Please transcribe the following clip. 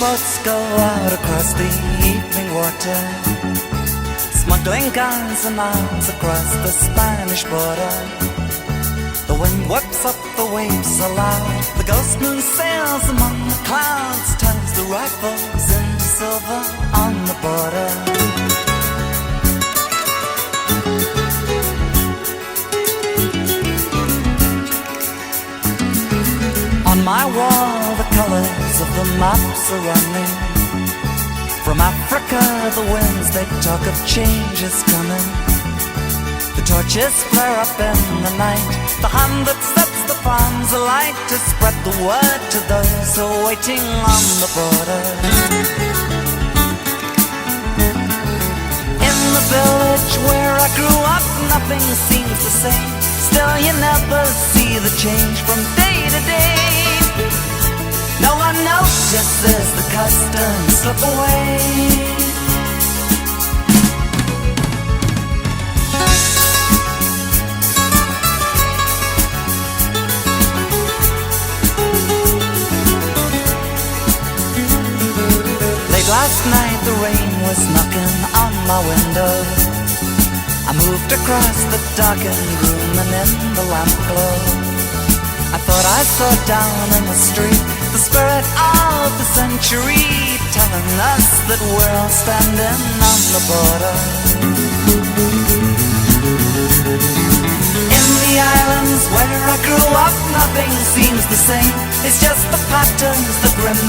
boats go out across the evening water, smuggling guns and arms across the Spanish border. The wind whips up the waves aloud, the ghost moon sails among the clouds, turns the rifles into silver on the border. On my wall the colors of the maps are running. From Africa the winds they talk of change is coming. The torches flare up in the night, the hand that sets the farms alight to spread the word to those who are waiting on the border. In the village where I grew up nothing seems the same. Still you never see the change from day to day. No one notices the customs slip away. Last night the rain was knocking on my window. I moved across the darkened room and in the lamp glow I thought I saw down in the street the spirit of the century, telling us that we're all standing on the border. In the islands where I grew up nothing seems the same. It's just the patterns that remain